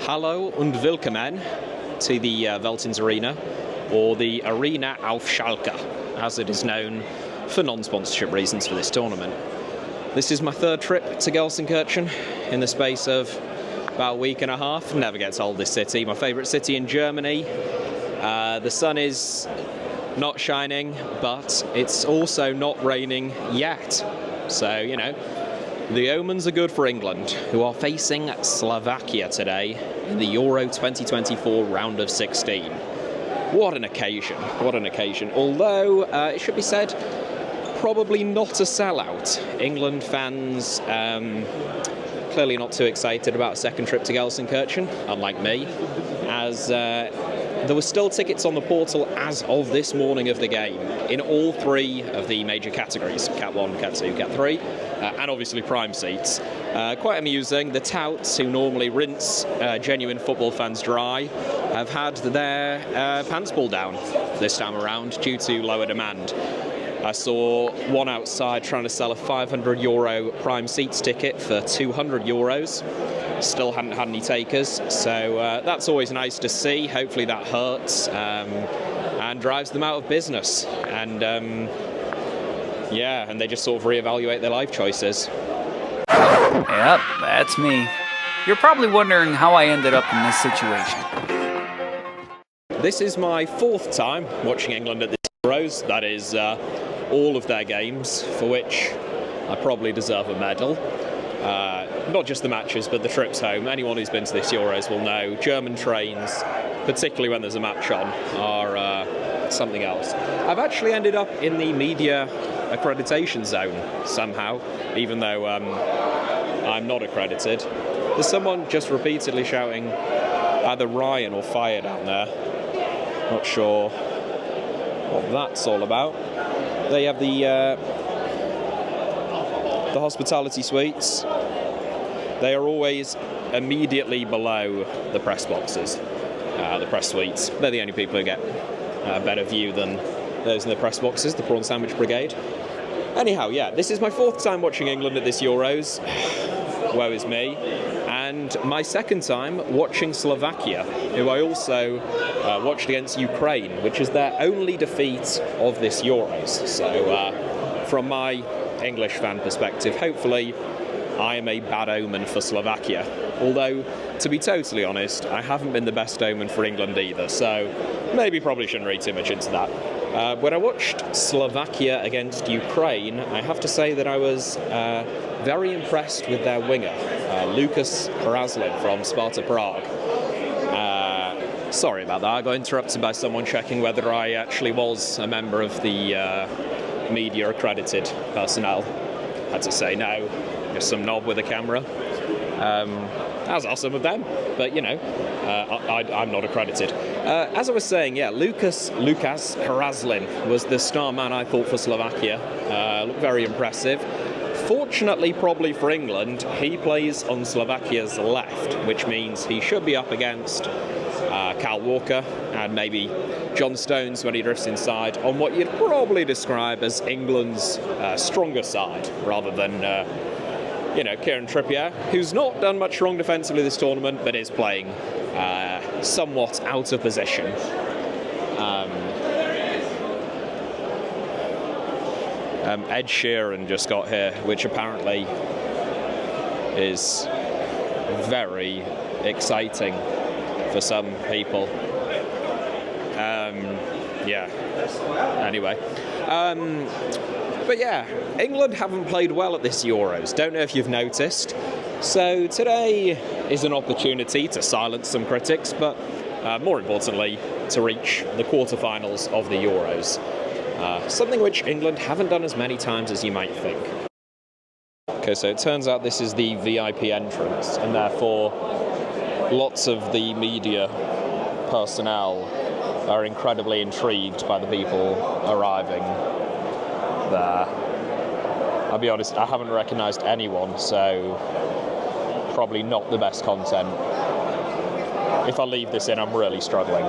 Hallo und willkommen to the Veltins Arena, or the Arena auf Schalke, as it is known for non-sponsorship reasons for this tournament. This is my third trip to Gelsenkirchen in the space of about a week and a half. Never gets old, this city. My favourite city in Germany. The sun is not shining, but it's also not raining yet. So, you know, the omens are good for England, who are facing Slovakia today in the Euro 2024 round of 16. What an occasion, what an occasion. Although, it should be said, probably not a sellout. England fans clearly not too excited about a second trip to Gelsenkirchen, unlike me, as there were still tickets on the portal as of this morning of the game in all three of the major categories, Cat 1, Cat 2, Cat 3, and obviously prime seats. Quite amusing. The touts, who normally rinse genuine football fans dry, have had their pants pulled down this time around due to lower demand. I saw one outside trying to sell a €500 prime seats ticket for €200. Still hadn't had any takers, so that's always nice to see. Hopefully that hurts and drives them out of business. And yeah, and they just sort of reevaluate their life choices. Yep, that's me. You're probably wondering how I ended up in this situation. This is my fourth time watching England at the Euros. That is all of their games, for which I probably deserve a medal. Not just the matches, but the trips home. Anyone who's been to this Euros will know German trains, particularly when there's a match on, are something else. I've actually ended up in the media accreditation zone somehow, even though I'm not accredited. There's someone just repeatedly shouting either Ryan or fire down there. Not sure what that's all about. They have the hospitality suites. They are always immediately below the press boxes, the press suites. They're the only people who get a better view than those in the press boxes, the Prawn Sandwich Brigade. Anyhow, yeah, this is my fourth time watching England at this Euros. Woe is me. And my second time watching Slovakia, who I also watched against Ukraine, which is their only defeat of this Euros. So from my English fan perspective, hopefully I am a bad omen for Slovakia. Although, to be totally honest, I haven't been the best omen for England either, so maybe probably shouldn't read too much into that. When I watched Slovakia against Ukraine, I have to say that I was very impressed with their winger, Lucas Hrazlin from Sparta Prague. Sorry about that, I got interrupted by someone checking whether I actually was a member of the media accredited personnel. Had to say no, just some knob with a camera. As are some of them, but you know, I'm not accredited. As I was saying, yeah, Lucas Hrazlin was the star man, I thought, for Slovakia. Looked very impressive. Fortunately, probably for England, he plays on Slovakia's left, which means he should be up against Kyle Walker and maybe John Stones when he drifts inside on what you'd probably describe as England's stronger side, rather than you know, Kieran Trippier, who's not done much wrong defensively this tournament, but is playing somewhat out of position. Ed Sheeran just got here, which apparently is very exciting for some people. Yeah. Anyway. But yeah, England haven't played well at this Euros. Don't know if you've noticed. So today is an opportunity to silence some critics, but more importantly, to reach the quarterfinals of the Euros. Something which England haven't done as many times as you might think. Okay, so it turns out this is the VIP entrance, and therefore lots of the media personnel are incredibly intrigued by the people arriving there. I'll be honest, I haven't recognised anyone, so probably not the best content. If I leave this in, I'm really struggling.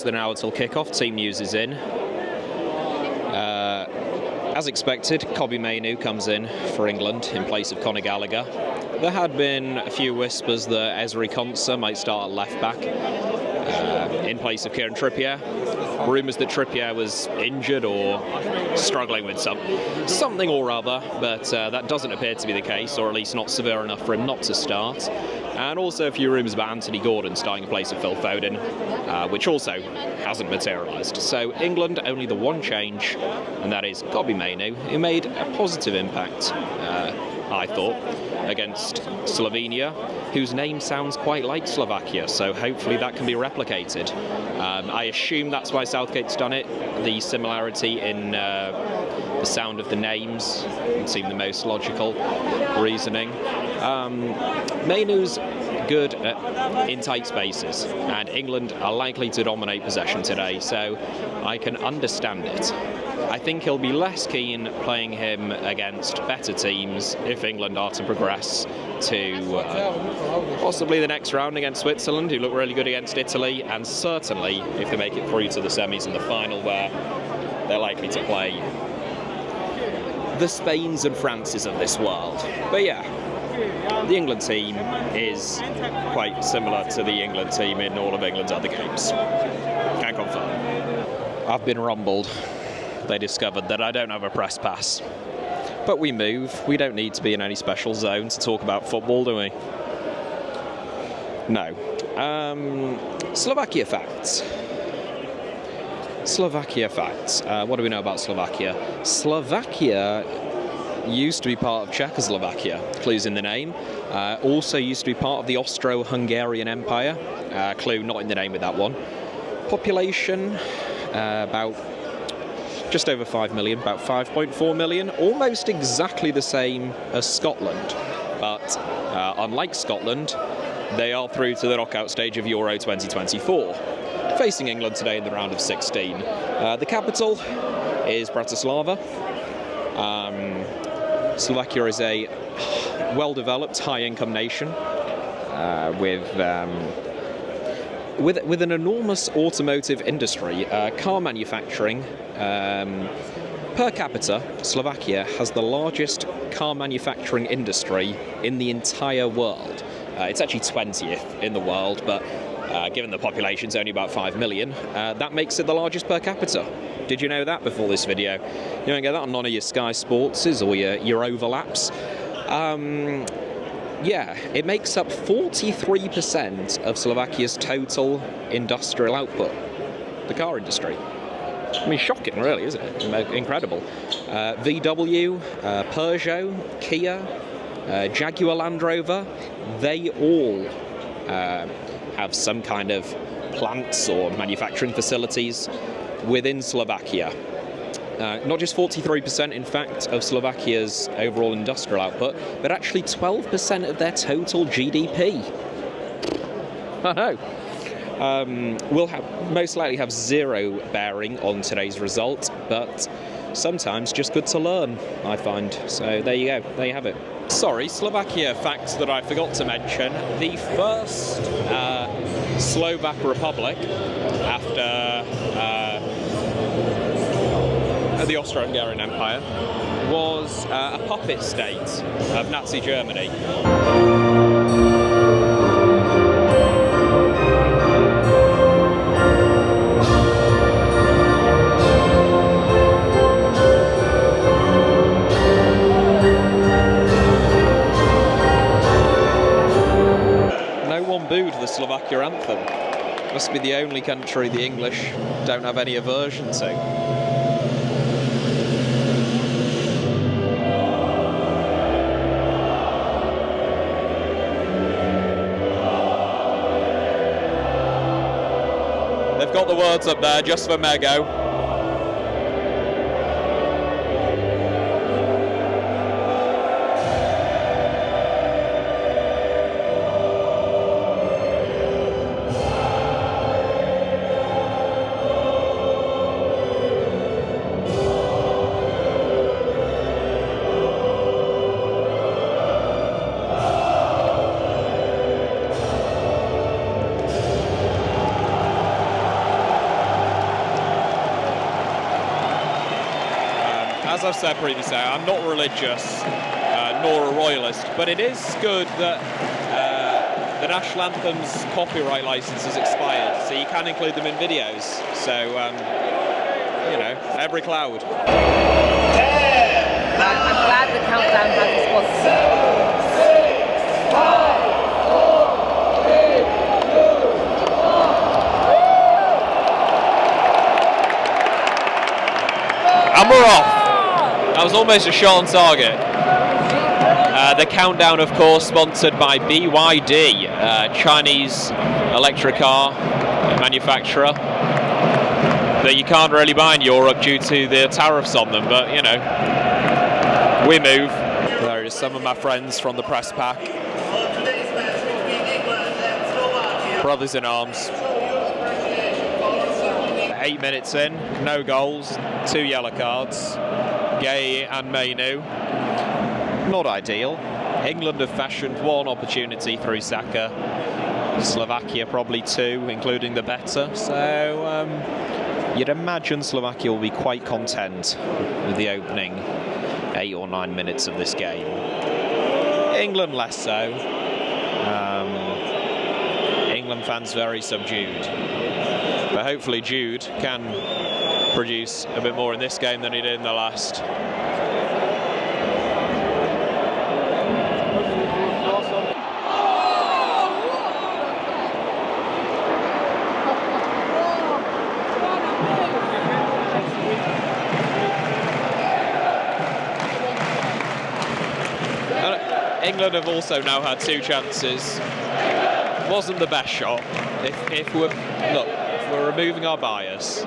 than an hour till kickoff. Team news is in. As expected, Kobbie Mainoo comes in for England in place of Conor Gallagher. There had been a few whispers that Ezri Konsa might start at left back in place of Kieran Trippier. Rumours that Trippier was injured or struggling with something or other, but that doesn't appear to be the case, or at least not severe enough for him not to start. And also a few rumours about Anthony Gordon starting in place of Phil Foden, which also hasn't materialised. So England, only the one change, and that is Kobbie Mainoo, who made a positive impact, I thought, against Slovenia, whose name sounds quite like Slovakia, so hopefully that can be replicated. I assume that's why Southgate's done it. The similarity in the sound of the names would seem the most logical reasoning. Mainoo's good in tight spaces, and England are likely to dominate possession today, so I can understand it. I think he'll be less keen playing him against better teams if England are to progress to possibly the next round against Switzerland, who look really good against Italy, and certainly if they make it through to the semis and the final, where they're likely to play the Spains and Frances of this world. But yeah, the England team is quite similar to the England team in all of England's other games. Can confirm. I've been rumbled. They discovered that I don't have a press pass. But we move. We don't need to be in any special zone to talk about football, do we? No. Slovakia facts. Slovakia facts. What do we know about Slovakia? Slovakia used to be part of Czechoslovakia, clues in the name. Also used to be part of the Austro-Hungarian Empire. Clue not in the name with that one. Population, about just over 5 million, about 5.4 million, almost exactly the same as Scotland. But unlike Scotland, they are through to the knockout stage of Euro 2024, facing England today in the round of 16. The capital is Bratislava. Slovakia is a well-developed, high-income nation with an enormous automotive industry. Car manufacturing, per capita, Slovakia has the largest car manufacturing industry in the entire world. It's actually 20th in the world, but given the population's only about 5 million, that makes it the largest per capita. Did you know that before this video? You don't get that on none of your Sky Sportses or your overlaps. Yeah, it makes up 43% of Slovakia's total industrial output, the car industry. I mean, shocking, really, isn't it? Incredible. VW, Peugeot, Kia, Jaguar Land Rover, they all have some kind of plants or manufacturing facilities within Slovakia. Not just 43%, in fact, of Slovakia's overall industrial output, but actually 12% of their total GDP. I know. Will most likely have zero bearing on today's result, but sometimes just good to learn, I find. So there you go, there you have it. Sorry, Slovakia fact that I forgot to mention. The first Slovak Republic after the Austro-Hungarian Empire was a puppet state of Nazi Germany. No one booed the Slovakia anthem. Must be the only country the English don't have any aversion to. Got the words up there just for Mego. as I've said previously, I'm not religious nor a royalist, but it is good that the national anthem's copyright license has expired, so you can include them in videos. So, you know, every cloud. I'm glad the countdown has this one. And we're off. That was almost a shot on target. The countdown, of course, sponsored by BYD, Chinese electric car manufacturer that you can't really buy in Europe due to the tariffs on them, but you know, we move. There is some of my friends from the press pack. Brothers in arms. 8 minutes in, no goals, 2 yellow cards. Gay and Mainu. Not ideal. England have fashioned 1 opportunity through Saka. Slovakia probably 2, including the better. So you'd imagine Slovakia will be quite content with the opening 8 or 9 minutes of this game. England less so. England fans very subdued. But hopefully Jude can produce a bit more in this game than he did in the last. England have also now had 2 chances. Wasn't the best shot. If we're removing our bias,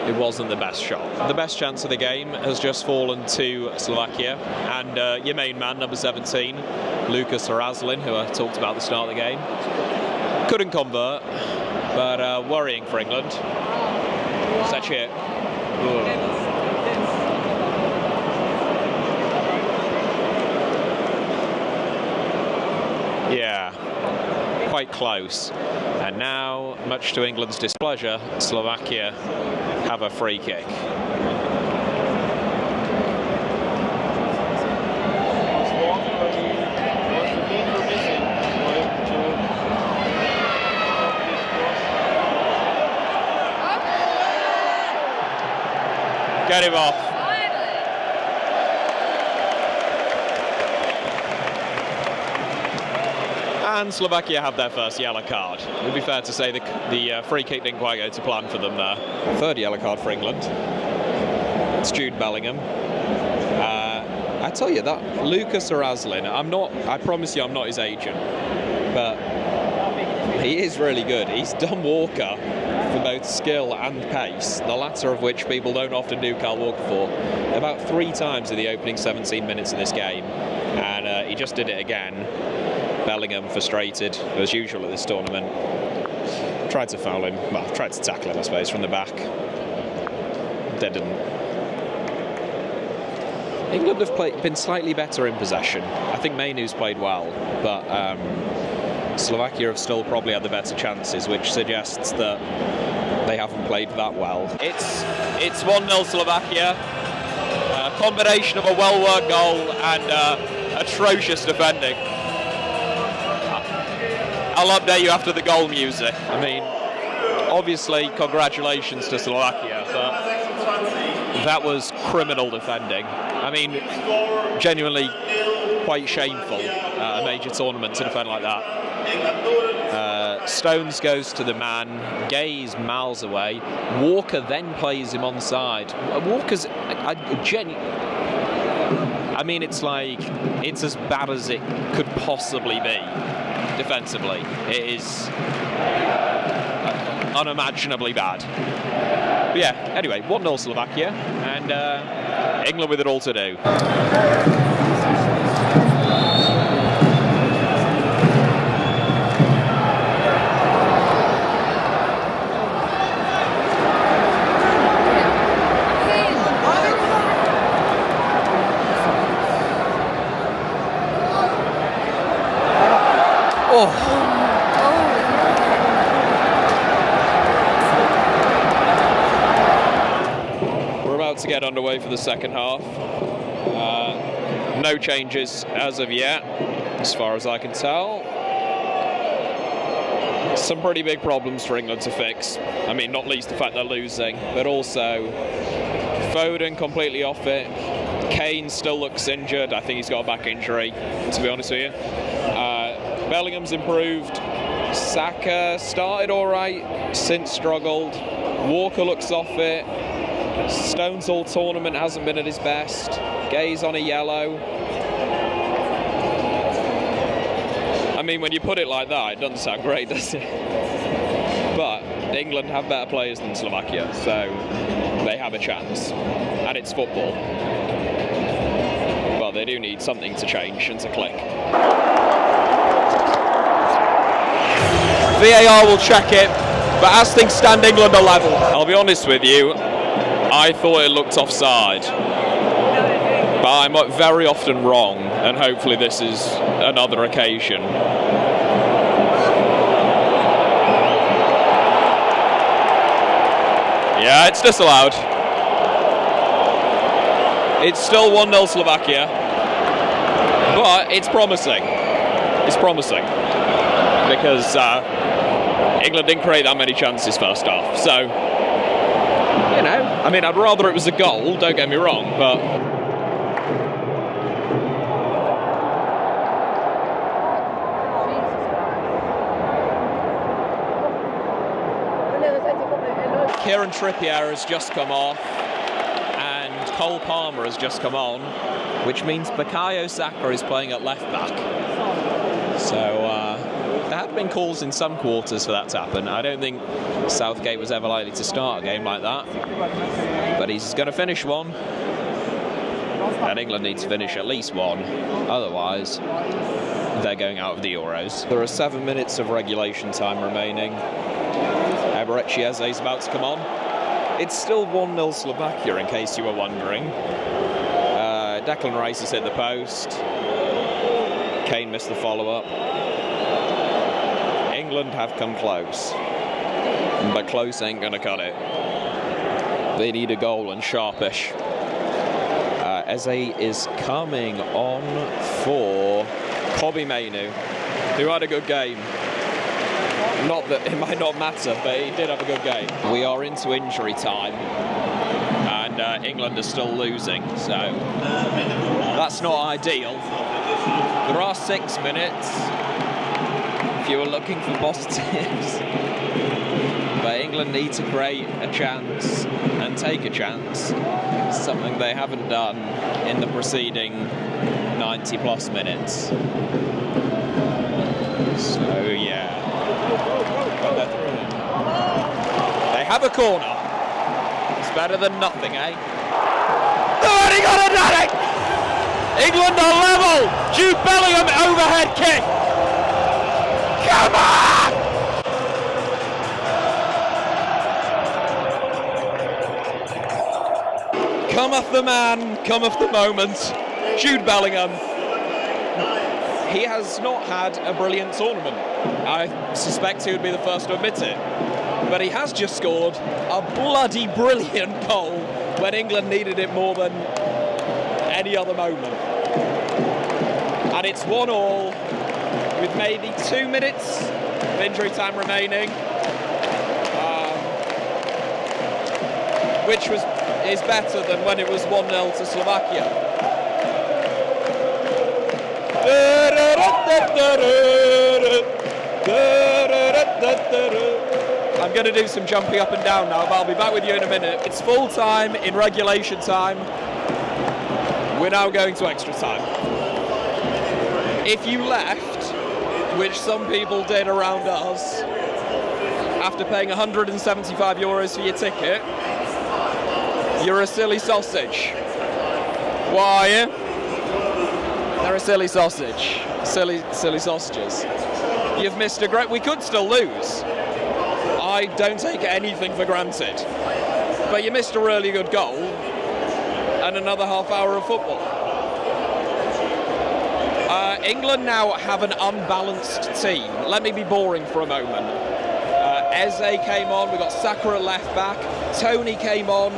it wasn't the best shot. The best chance of the game has just fallen to Slovakia, and your main man, number 17, Lucas Razlin, who I talked about at the start of the game, couldn't convert, but worrying for England. Such it. Yeah, quite close. And now, much to England's displeasure, Slovakia have a free kick. Get him off. And Slovakia have their first yellow card. It would be fair to say the free kick didn't quite go to plan for them there. 3rd yellow card for England. It's Jude Bellingham. I tell you that Lucas Razlin, I promise you I'm not his agent, but he is really good. He's done Walker for both skill and pace, the latter of which people don't often do Kyle Walker for, about 3 times in the opening 17 minutes of this game, and he just did it again. Bellingham frustrated, as usual at this tournament. Tried to foul him, well, tried to tackle him, I suppose, from the back. They didn't. England have been slightly better in possession. I think Mainu's played well, but Slovakia have still probably had the better chances, which suggests that they haven't played that well. It's 1-0 Slovakia. A combination of a well-worked goal and atrocious defending. I'll update you after the goal music. I mean, obviously, congratulations to Slovakia, but that was criminal defending. I mean, genuinely quite shameful at a major tournament to defend like that. Stones goes to the man, Gay's miles away. Walker then plays him onside. Walker's I mean, it's as bad as it could possibly be. Defensively, it is unimaginably bad. But yeah, anyway, 1-0 Slovakia, and England with it all to do. get underway for the second half. No changes as of yet, as far as I can tell. Some pretty big problems for England to fix. I mean, not least the fact they're losing, but also Foden completely off it. Kane still looks injured. I think he's got a back injury, to be honest with you. Bellingham's improved. Saka started all right, since struggled. Walker looks off it. Stones all tournament hasn't been at his best. Gay's on a yellow. I mean, when you put it like that, it doesn't sound great, does it? But England have better players than Slovakia, so they have a chance. And it's football. But they do need something to change and to click. VAR will check it, but as things stand, England are level. I'll be honest with you, I thought it looked offside. But I'm very often wrong, and hopefully this is another occasion. Yeah, it's disallowed. It's still 1-0 Slovakia, but it's promising. It's promising because England didn't create that many chances first half. So, you know, I mean, I'd rather it was a goal, don't get me wrong, but... Kieran Trippier has just come off and Cole Palmer has just come on, which means Bukayo Saka is playing at left back. So there had been calls in some quarters for that to happen. I don't think Southgate was ever likely to start a game like that, but he's going to finish one, and England needs to finish at least one, otherwise they're going out of the Euros. There are 7 minutes of regulation time remaining. Eberechi Eze is about to come on. It's still 1-0 Slovakia, in case you were wondering. Declan Rice has hit the post. Kane missed the follow-up. England have come close, but close ain't going to cut it. They need a goal, and sharpish. Eze is coming on for Kobbie Mainoo, who had a good game. Not that it might not matter, but he did have a good game. We are into injury time, and England are still losing, so that's not ideal. There are 6 minutes, if you were looking for positives. But England need to create a chance and take a chance, something they haven't done in the preceding 90-plus minutes. So, yeah. They have a corner. It's better than nothing, eh? Oh, he got it at it! England are level! Jude Bellingham overhead kick! Come on! Cometh the man, cometh the moment. Jude Bellingham. He has not had a brilliant tournament. I suspect he would be the first to admit it. But he has just scored a bloody brilliant goal when England needed it more than any other moment. And it's 1-1 with maybe 2 minutes of injury time remaining, which is better than when it was 1-0 to Slovakia. I'm going to do some jumping up and down now, but I'll be back with you in a minute. It's full time in regulation time. We're now going to extra time. If you left, which some people did around us, after paying €175 for your ticket, you're a silly sausage. Why are you? They're a silly sausage. Silly sausages. You've missed a great... We could still lose. I don't take anything for granted. But you missed a really good goal and another half hour of football. England now have an unbalanced team. Let me be boring for a moment. Eze came on, we got Saka at left back, Tony came on,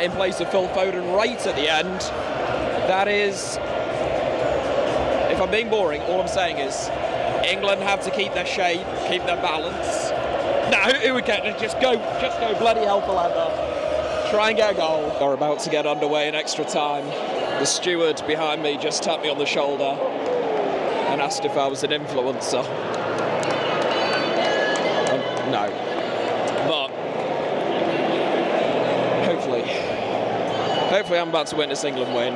in place of Phil Foden right at the end. That is, if I'm being boring, all I'm saying is England have to keep their shape, keep their balance. No, who would get it? Just go bloody hell for leather. Try and get a goal. They're about to get underway in extra time. The steward behind me just tapped me on the shoulder and asked if I was an influencer. No. But hopefully I'm about to witness England win.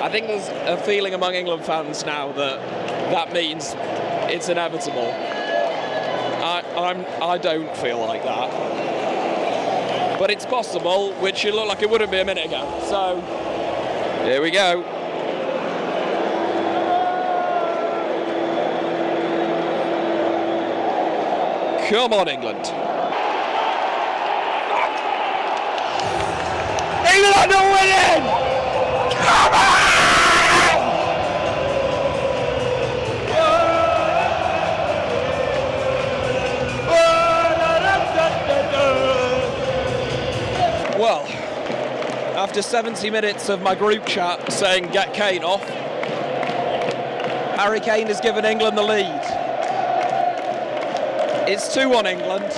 I think there's a feeling among England fans now that means it's inevitable. I don't feel like that. But it's possible, which it looked like it wouldn't be a minute ago. So, here we go. Come on, England. England are winning! Come on! Well, after 70 minutes of my group chat saying get Kane off, Harry Kane has given England the lead. It's 2-1 England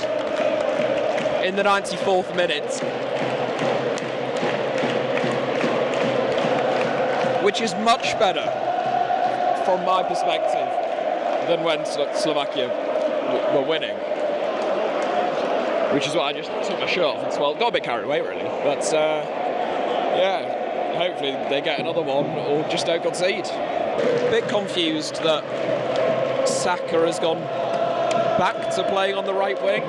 in the 94th minute, which is much better from my perspective than when Slovakia were winning. Which is why I just took my shirt off and got a bit carried away really. But yeah, hopefully they get another one or just don't concede. A bit confused that Saka has gone back to playing on the right wing.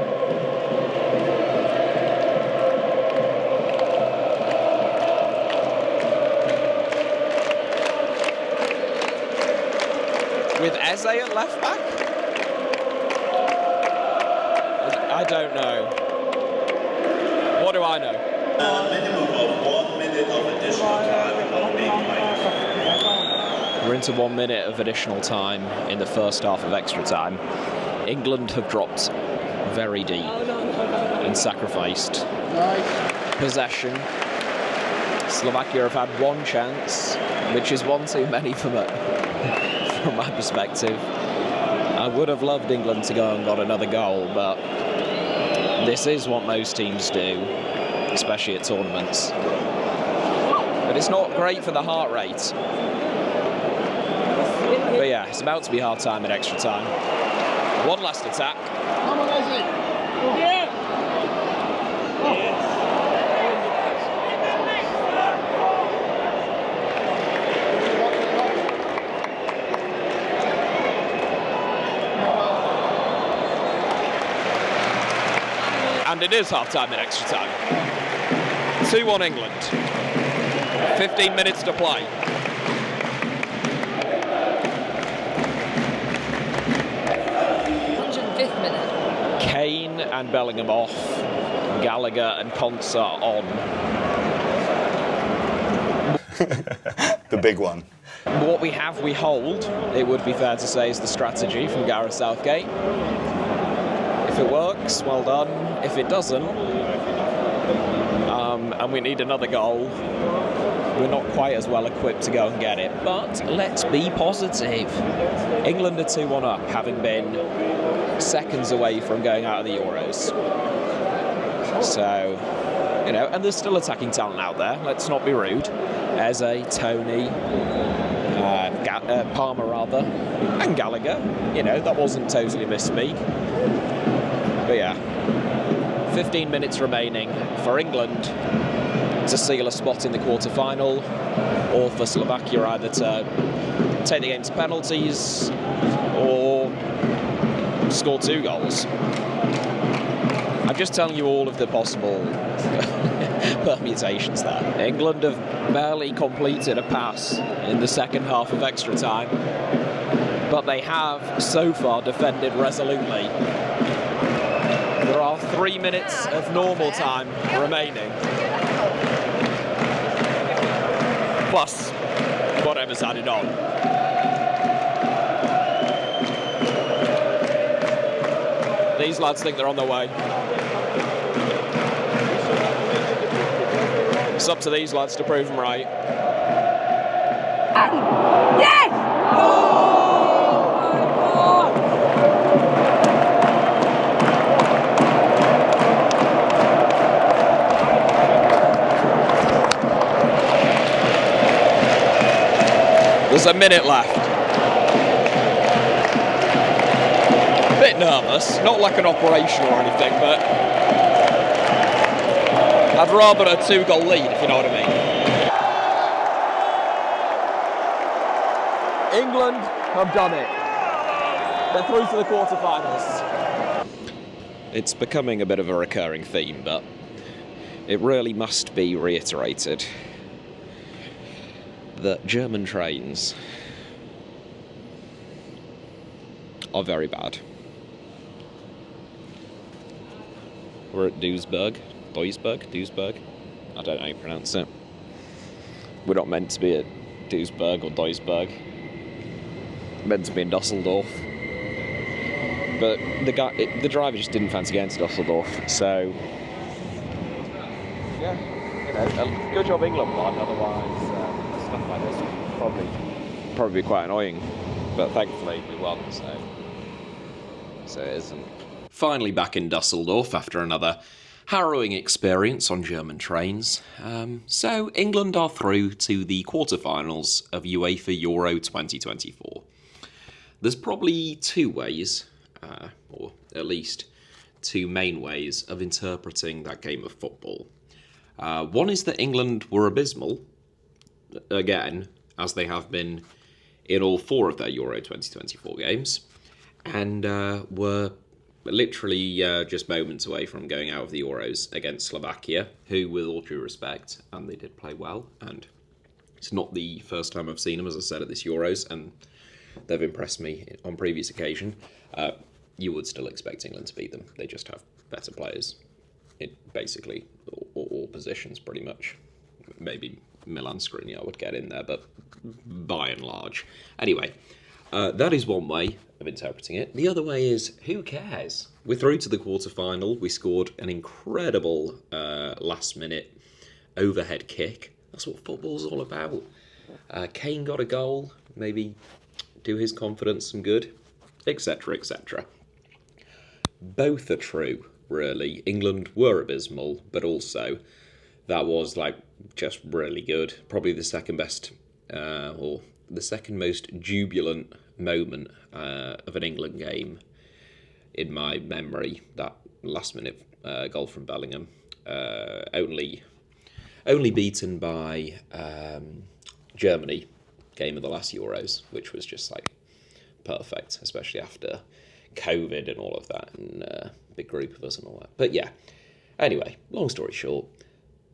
With Eze at left back? I don't know. What do I know? A minimum of 1 minute of additional time without being played. We're into 1 minute of additional time in the first half of extra time. England have dropped very deep and sacrificed possession. Slovakia have had one chance, which is one too many from my perspective. I would have loved England to go and got another goal, but this is what most teams do, especially at tournaments. But it's not great for the heart rate. But yeah, it's about to be half time and extra time. One last attack. And it is half-time in extra time. 2-1 England. 15 minutes to play. Kane and Bellingham off. Gallagher and Konsa on. The big one. What we have, we hold. It would be fair to say is the strategy from Gareth Southgate. If it works, well done. If it doesn't, and we need another goal, we're not quite as well equipped to go and get it. But let's be positive. England are 2-1 up, having been seconds away from going out of the Euros. So, you know, and there's still attacking talent out there. Let's not be rude. Eze, Tony, Palmer rather, and Gallagher. You know, that wasn't totally misspeak. But yeah, 15 minutes remaining for England to seal a spot in the quarter-final, or for Slovakia either to take the game to penalties or score 2 goals. I'm just telling you all of the possible permutations there. England have barely completed a pass in the second half of extra time, but they have so far defended resolutely. There are 3 minutes of normal time remaining. Plus, whatever's added on. These lads think they're on their way. It's up to these lads to prove them right. Yes! There's a minute left. A bit nervous, not like an operation or anything, but I'd rather a 2-goal lead, if you know what I mean. England have done it. They're through to the quarterfinals. It's becoming a bit of a recurring theme, but it really must be reiterated that German trains are very bad. We're at Duisburg. I don't know how you pronounce it. We're not meant to be at Duisburg or Duisburg. We're meant to be in Dusseldorf. But the driver just didn't fancy going to Dusseldorf, so yeah, good job England won. Otherwise, stuff like this would probably be quite annoying. But thankfully we won, so it isn't. Finally back in Dusseldorf after another harrowing experience on German trains. So England are through to the quarterfinals of UEFA Euro 2024. There's probably two ways, or at least two main ways of interpreting that game of football. One is that England were abysmal, again, as they have been in all four of their Euro 2024 games, and were literally just moments away from going out of the Euros against Slovakia, who, with all due respect, and they did play well, and it's not the first time I've seen them, as I said, at this Euros, and they've impressed me on previous occasion. You would still expect England to beat them. They just have better players in basically all positions, pretty much. Maybe Milan Skriniar would get in there, but by and large. Anyway, that is one way of interpreting it. The other way is, who cares? We're through to the quarterfinal. We scored an incredible last-minute overhead kick. That's what football's all about. Kane got a goal, maybe do his confidence some good, etc., etc. Both are true, really. England were abysmal, but also that was just really good. Probably the second best, or the second most jubilant moment of an England game in my memory. That last-minute goal from Bellingham, only beaten by Germany game of the last Euros, which was just perfect, especially after COVID and all of that, and a big group of us and all that. But yeah, anyway, long story short,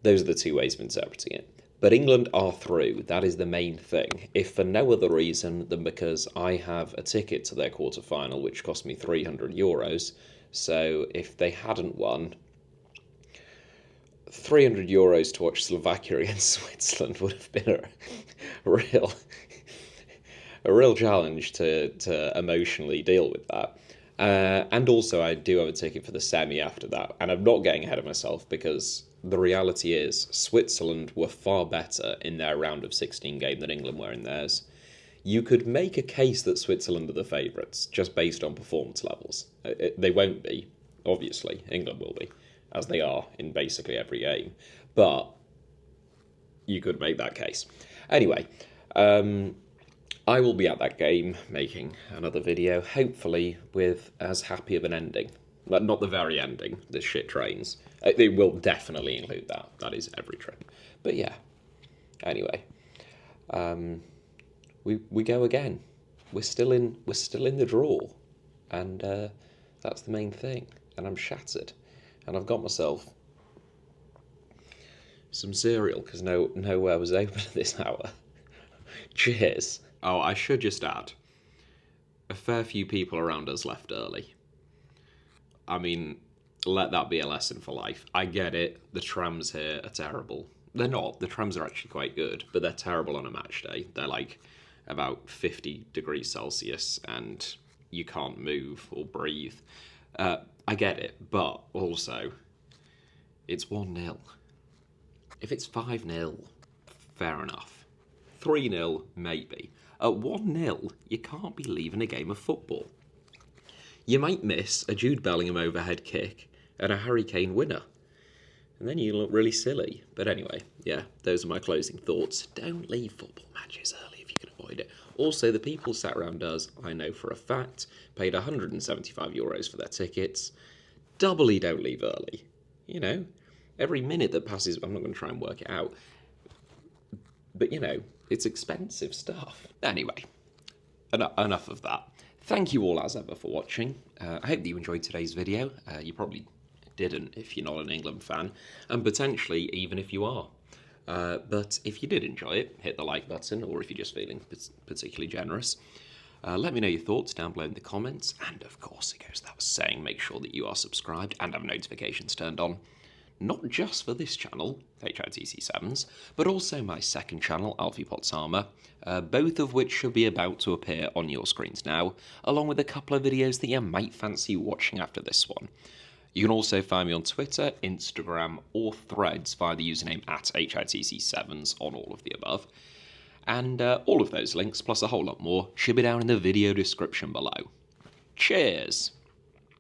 those are the two ways of interpreting it. But England are through. That is the main thing. If for no other reason than because I have a ticket to their quarter-final, which cost me €300. So if they hadn't won, €300 to watch Slovakia against Switzerland would have been a real challenge to emotionally deal with that. And also, I do have a ticket for the semi after that. And I'm not getting ahead of myself because the reality is Switzerland were far better in their round of 16 game than England were in theirs. You could make a case that Switzerland are the favourites just based on performance levels. They won't be, obviously. England will be, as they are in basically every game. But you could make that case. Anyway, I will be at that game making another video, hopefully with as happy of an ending. Not the very ending, the shit trains. They will definitely include that. That is every trip. But yeah, anyway, we go again. We're still in the draw, and that's the main thing. And I'm shattered, and I've got myself some cereal because nowhere was open at this hour. Cheers. Oh, I should just add, a fair few people around us left early. I mean, let that be a lesson for life. I get it, the trams here are terrible. They're not, the trams are actually quite good, but they're terrible on a match day. They're about 50 degrees Celsius and you can't move or breathe. I get it, but also, it's 1-0. If it's 5-0, fair enough. 3-0, maybe. At 1-0, you can't be leaving a game of football. You might miss a Jude Bellingham overhead kick and a Harry Kane winner. And then you look really silly. But anyway, yeah, those are my closing thoughts. Don't leave football matches early if you can avoid it. Also, the people sat around us, I know for a fact, paid €175 for their tickets. Doubly don't leave early. You know, every minute that passes, I'm not going to try and work it out. But, you know, it's expensive stuff. Anyway, enough of that. Thank you all as ever for watching. I hope that you enjoyed today's video. You probably didn't if you're not an England fan, and potentially even if you are. But if you did enjoy it, hit the like button, or if you're just feeling particularly generous, let me know your thoughts down below in the comments. And of course, it goes without saying, make sure that you are subscribed and have notifications turned on. Not just for this channel, HITC Sevens, but also my second channel, Alfie Potsama, both of which should be about to appear on your screens now, along with a couple of videos that you might fancy watching after this one. You can also find me on Twitter, Instagram, or Threads via the username @HITC Sevens on all of the above. And all of those links, plus a whole lot more, should be down in the video description below. Cheers!